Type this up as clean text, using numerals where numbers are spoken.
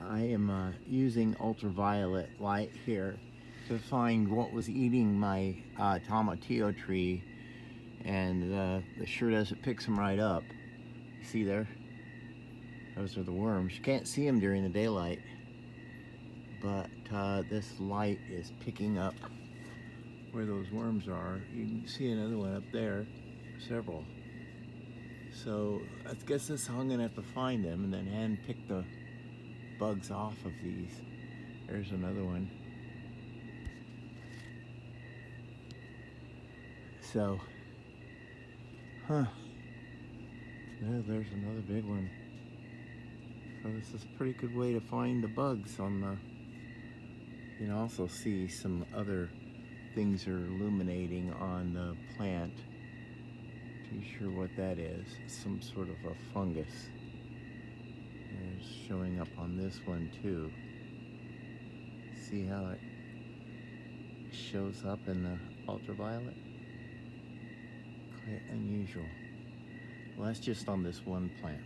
I am using ultraviolet light here to find what was eating my tomatillo tree, and it sure does, it picks them right up. See there? Those are the worms. You can't see them during the daylight, but this light is picking up where those worms are. You can see another one up there, several. So I guess that's how I'm gonna have to find them and then hand pick the bugs off of these. There's another one. So, there's another big one. So this is a pretty good way to find the bugs on the. You can also see some other things are illuminating on the plant. Not too sure what that is. Some sort of a fungus. It's showing up on this one too. See how it shows up in the ultraviolet? Quite unusual. Well, that's just on this one plant.